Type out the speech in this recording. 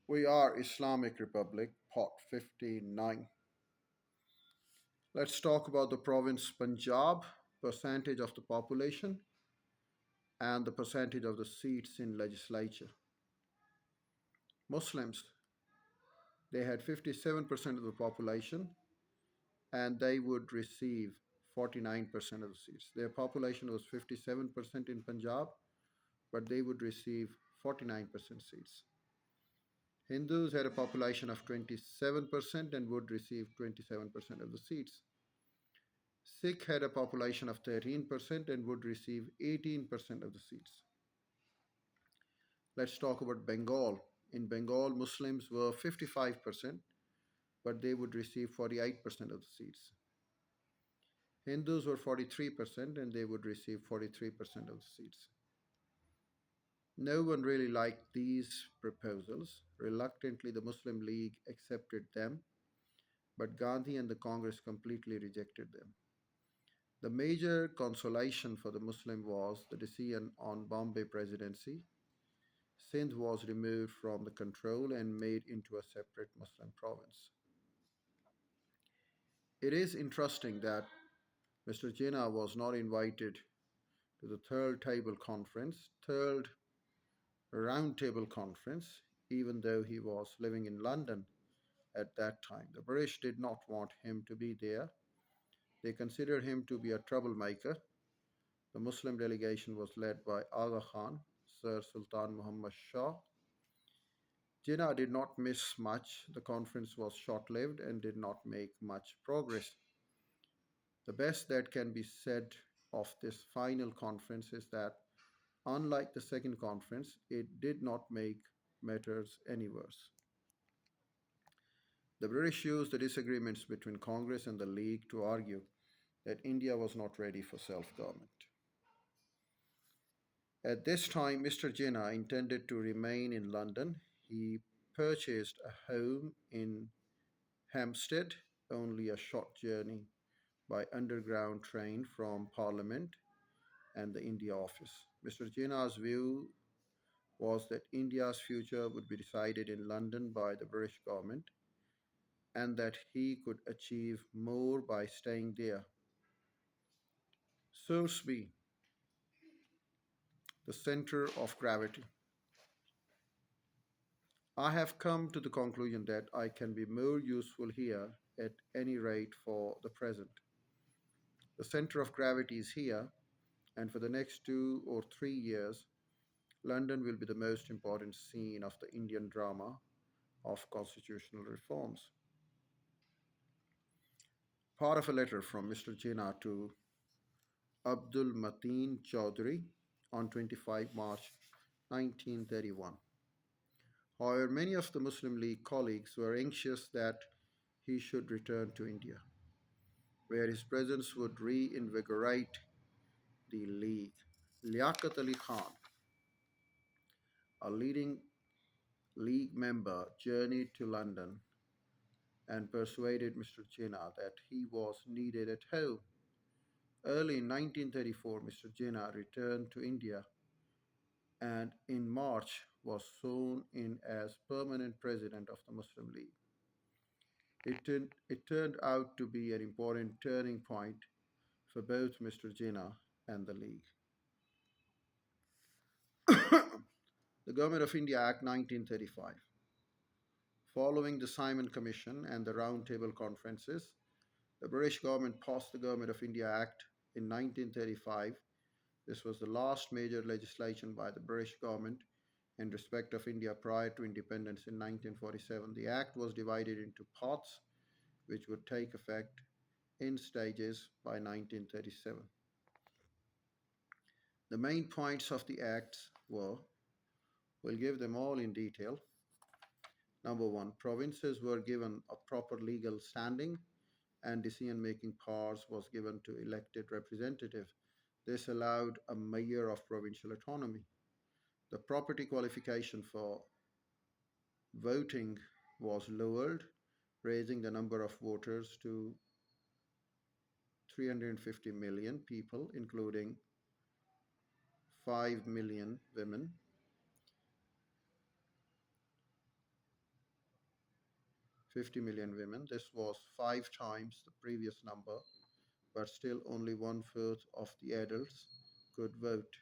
We are Islamic Republic, Part 59. Let's talk about the province Punjab, percentage of the population, and the percentage of the seats in legislature. Muslims, they had 57% of the population and they would receive 49% of the seats. Their population was 57% in Punjab, but they would receive 49% seats. Hindus had a population of 27% and would receive 27% of the seats. Sikh had a population of 13% and would receive 18% of the seats. Let's talk about Bengal. In Bengal, Muslims were 55%, but they would receive 48% of the seats. Hindus were 43% and they would receive 43% of the seats. No one really liked these proposals. Reluctantly, the Muslim League accepted them, but Gandhi and the Congress completely rejected them. The major consolation for the Muslim was the decision on Bombay Presidency. Sindh was removed from the control and made into a separate Muslim province. It is interesting that Mr. Jinnah was not invited to the third round table conference, even though he was living in London at that time. The British did not want him to be there. They considered him to be a troublemaker. The Muslim delegation was led by Aga Khan, Sir Sultan Muhammad Shah. Jinnah did not miss much. The conference was short lived and did not make much progress. The best that can be said of this final conference is that, unlike the second conference, it did not make matters any worse. The British used the disagreements between Congress and the League to argue that India was not ready for self government. At this time, Mr. Jinnah intended to remain in London. He purchased a home in Hampstead, only a short journey by underground train from Parliament and the India office. Mr. Jinnah's view was that India's future would be decided in London by the British government and that he could achieve more by staying there. Source B, the center of gravity. I have come to the conclusion that I can be more useful here at any rate for the present. The center of gravity is here, and for the next 2 or 3 years, London will be the most important scene of the Indian drama of constitutional reforms. Part of a letter from Mr. Jinnah to Abdul Mateen Chowdhury on 25 March 1931. However, many of the Muslim League colleagues were anxious that he should return to India, where his presence would reinvigorate the League. Liaquat Ali Khan, a leading League member, journeyed to London and persuaded Mr. Jinnah that he was needed at home. Early in 1934, Mr. Jinnah returned to India and in March was sworn in as permanent president of the Muslim League. It turned out to be an important turning point for both Mr. Jinnah and the League. The Government of India Act 1935. Following the Simon Commission and the Round Table Conferences, the British government passed the Government of India Act in 1935. This was the last major legislation by the British government in respect of India prior to independence in 1947. The Act was divided into parts which would take effect in stages by 1937. The main points of the Acts were, we'll give them all in detail. Number one, provinces were given a proper legal standing and decision-making powers was given to elected representatives. This allowed a measure of provincial autonomy. The property qualification for voting was lowered, raising the number of voters to 350 million people, including 5 million women. 50 million women. This was five times the previous number, but still only one fourth of the adults could vote.